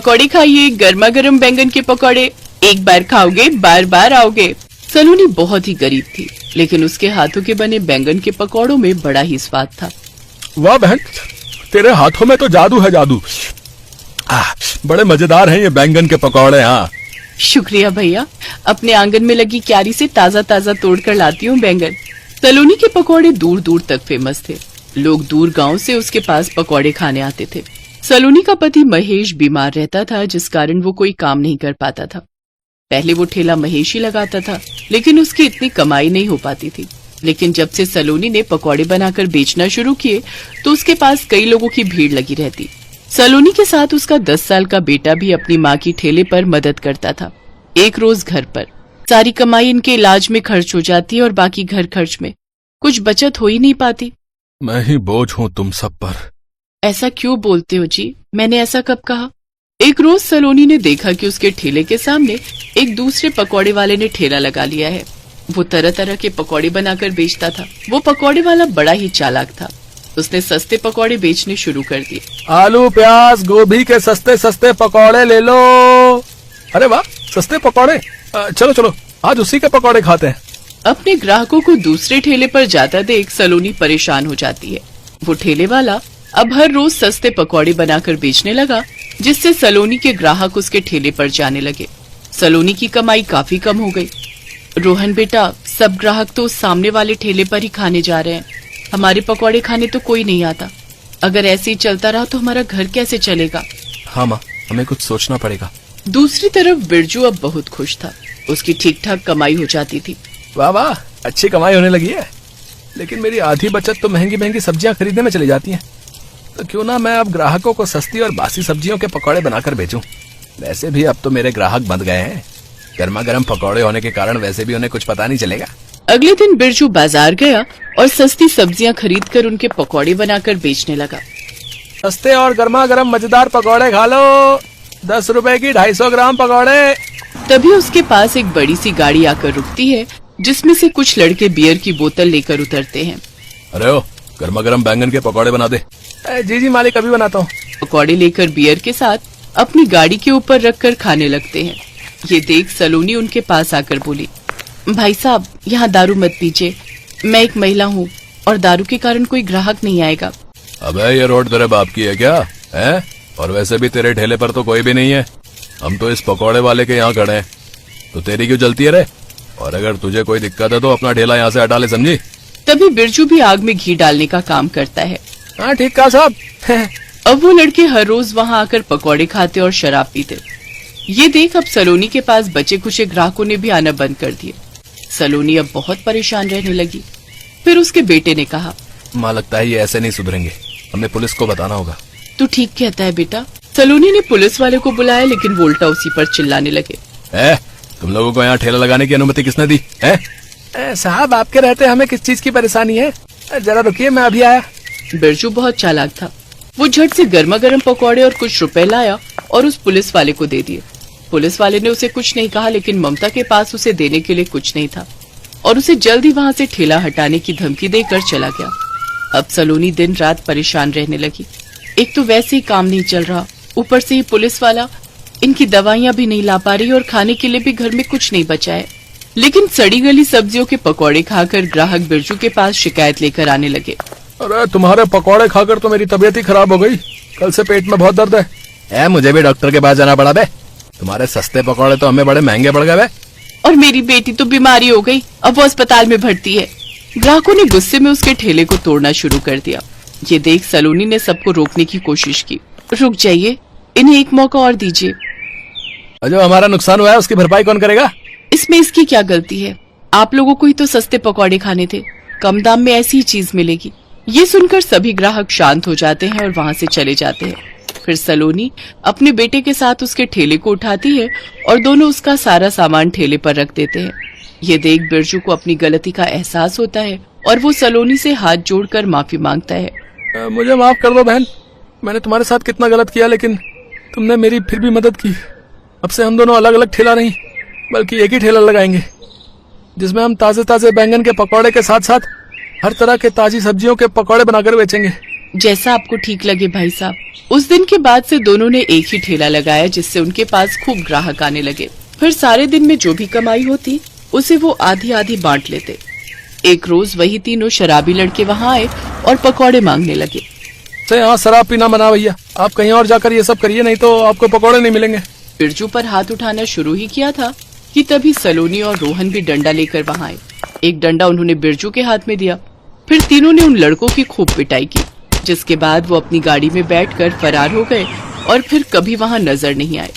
पकौड़े खाइए, गर्मा गर्म बैंगन के पकौड़े, एक बार खाओगे बार बार आओगे। सलोनी बहुत ही गरीब थी, लेकिन उसके हाथों के बने बैंगन के पकौड़ों में बड़ा ही स्वाद था। वाह बहन, तेरे हाथों में तो जादू है, जादू। बड़े मजेदार हैं ये बैंगन के पकौड़े। हाँ, शुक्रिया भैया, अपने आंगन में लगी क्यारी से ताजा ताजा तोड़ कर लाती हूँ बैंगन। सलोनी के पकौड़े दूर दूर तक फेमस थे। लोग दूर गांव से उसके पास पकौड़े खाने आते थे। सलोनी का पति महेश बीमार रहता था, जिस कारण वो कोई काम नहीं कर पाता था। पहले वो ठेला महेश ही लगाता था, लेकिन उसकी इतनी कमाई नहीं हो पाती थी। लेकिन जब से सलोनी ने पकौड़े बनाकर बेचना शुरू किए, तो उसके पास कई लोगों की भीड़ लगी रहती। सलोनी के साथ उसका 10 साल का बेटा भी अपनी माँ की ठेले पर मदद करता था। एक रोज घर पर सारी कमाई इनके इलाज में खर्च हो जाती और बाकी घर खर्च में कुछ बचत हो ही नहीं पाती। मैं ही बोझ हूँ तुम सब पर। ऐसा क्यों बोलते हो जी? मैंने ऐसा कब कहा? एक रोज सलोनी ने देखा कि उसके ठेले के सामने एक दूसरे पकौड़े वाले ने ठेला लगा लिया है। वो तरह तरह के पकौड़े बनाकर बेचता था। वो पकौड़े वाला बड़ा ही चालाक था। उसने सस्ते पकौड़े बेचने शुरू कर दिए। आलू प्याज गोभी के सस्ते सस्ते पकौड़े ले लो। अरे वाह, सस्ते पकौड़े। चलो चलो, आज उसी के पकौड़े खाते हैं। अपने ग्राहकों को दूसरे ठेले पर जाता देख सलोनी परेशान हो जाती है। वो ठेले वाला अब हर रोज सस्ते पकौड़े बनाकर बेचने लगा, जिससे सलोनी के ग्राहक उसके ठेले पर जाने लगे। सलोनी की कमाई काफी कम हो गई। रोहन बेटा, सब ग्राहक तो सामने वाले ठेले पर ही खाने जा रहे हैं। हमारे पकौड़े खाने तो कोई नहीं आता। अगर ऐसे ही चलता रहा तो हमारा घर कैसे चलेगा? हाँ माँ, हमें कुछ सोचना पड़ेगा। दूसरी तरफ बिरजू अब बहुत खुश था। उसकी ठीक ठाक कमाई हो जाती थी। वाह वाह, अच्छी कमाई होने लगी है। लेकिन मेरी आधी बचत तो महंगी महंगी सब्जियां खरीदने में चली जाती हैं। तो क्यों ना मैं अब ग्राहकों को सस्ती और बासी सब्जियों के पकौड़े बनाकर बेचूं। वैसे भी अब तो मेरे ग्राहक बंध गए हैं। गर्मा गर्म पकौड़े होने के कारण वैसे भी उन्हें कुछ पता नहीं चलेगा। अगले दिन बिरजू बाजार गया और सस्ती सब्जियां खरीदकर उनके पकौड़े बनाकर बेचने लगा। सस्ते और गर्मा गर्म मजेदार पकौड़े खा लो। 10 रुपए की 250 ग्राम पकौड़े। तभी उसके पास एक बड़ी सी गाड़ी आकर रुकती है, जिसमें से कुछ लड़के बियर की बोतल लेकर उतरते हैं। अरे ओ, गर्मा गर्म बैंगन के पकौड़े बना दे। जी जी मालिक, अभी बनाता हूँ। पकौड़े लेकर बियर के साथ अपनी गाड़ी के ऊपर रखकर खाने लगते हैं। ये देख सलोनी उनके पास आकर बोली, भाई साहब, यहाँ दारू मत पीजिए। मैं एक महिला हूँ और दारू के कारण कोई ग्राहक नहीं आएगा। अबे ये रोड तेरे बाप की है क्या? है? और वैसे भी तेरे ठेले पर तो कोई भी नहीं है। हम तो इस पकौड़े वाले के यहाँ खड़े हैं, तो तेरी क्यों चलती है रे? और अगर तुझे कोई दिक्कत है तो अपना ठेला यहाँ से हटा ले, समझी? तभी बिरजू भी आग में घी डालने का काम करता है। हाँ ठीक कहा साहब। अब वो लड़के हर रोज वहाँ आकर पकौड़े खाते और शराब पीते। ये देख अब सलोनी के पास बचे खुचे ग्राहकों ने भी आना बंद कर दिया। सलोनी अब बहुत परेशान रहने लगी। फिर उसके बेटे ने कहा, माँ लगता है ये ऐसे नहीं सुधरेंगे, हमें पुलिस को बताना होगा। तू ठीक कहता है बेटा। सलोनी ने पुलिस वाले को बुलाया, लेकिन वो उल्टा उसी पर चिल्लाने लगे। तुम लोगों को यहाँ ठेला लगाने की अनुमति किसने दी है? साहब आपके रहते हमें किस चीज की परेशानी है? जरा रुकिए, मैं अभी आया। बिरजू बहुत चालाक था। वो झट से गर्मा गर्म पकौड़े और कुछ रुपए लाया और उस पुलिस वाले को दे दिए। पुलिस वाले ने उसे कुछ नहीं कहा, लेकिन ममता के पास उसे देने के लिए कुछ नहीं था और उसे जल्दी वहाँ से ठेला हटाने की धमकी देकर चला गया। अब सलोनी दिन रात परेशान रहने लगी। एक तो वैसे ही काम नहीं चल रहा, ऊपर से ही पुलिस वाला इनकी दवाइयाँ भी नहीं ला पा रही और खाने के लिए भी घर में कुछ नहीं बचा है। लेकिन सड़ी गली सब्जियों के पकौड़े खाकर ग्राहक बिरजू के पास शिकायत लेकर आने लगे। अरे तुम्हारे पकौड़े खाकर तो मेरी तबीयत ही खराब हो गई। कल से पेट में बहुत दर्द है। मुझे भी डॉक्टर के पास जाना पड़ा बे। तुम्हारे सस्ते पकौड़े तो हमें बड़े महंगे पड़ गए बे। और मेरी बेटी तो बीमारी हो गई, अब वो अस्पताल में भर्ती है। ग्राहकों ने गुस्से में उसके ठेले को तोड़ना शुरू कर दिया। ये देख सलोनी ने सबको रोकने की कोशिश की। रुक जाइए, इन्हें एक मौका और दीजिए। जो हमारा नुकसान हुआ है उसकी भरपाई कौन करेगा? इसमें इसकी क्या गलती है? आप लोगों को ही तो सस्ते पकौड़े खाने थे, कम दाम में ऐसी ही चीज मिलेगी। ये सुनकर सभी ग्राहक शांत हो जाते हैं और वहाँ से चले जाते हैं। फिर सलोनी अपने बेटे के साथ उसके ठेले को उठाती है और दोनों उसका सारा सामान ठेले पर रख देते हैं। ये देख बिरजू को अपनी गलती का एहसास होता है और वो सलोनी से हाथ जोड़कर माफी मांगता है। मुझे माफ कर दो बहन, मैंने तुम्हारे साथ कितना गलत किया, लेकिन तुमने मेरी फिर भी मदद की। अब से हम दोनों अलग अलग ठेला नहीं बल्कि एक ही ठेला लगाएंगे, जिसमें हम ताजे ताजे बैंगन के पकौड़े के साथ साथ हर तरह के ताजी सब्जियों के पकौड़े बनाकर बेचेंगे। जैसा आपको ठीक लगे भाई साहब। उस दिन के बाद से दोनों ने एक ही ठेला लगाया, जिससे उनके पास खूब ग्राहक आने लगे। फिर सारे दिन में जो भी कमाई होती उसे वो आधी आधी बांट लेते। एक रोज वही तीनों शराबी लड़के वहाँ आए और पकौड़े मांगने लगे। से यहाँ शराब पीना मना भैया, आप कहीं और जाकर ये सब करिए, नहीं तो आपको पकौड़े नहीं मिलेंगे। बिरजू पर हाथ उठाना शुरू ही किया था कि तभी सलोनी और रोहन भी डंडा लेकर वहाँ आए। एक डंडा उन्होंने बिरजू के हाथ में दिया। फिर तीनों ने उन लड़कों की खूब पिटाई की, जिसके बाद वो अपनी गाड़ी में बैठकर फरार हो गए और फिर कभी वहाँ नजर नहीं आए।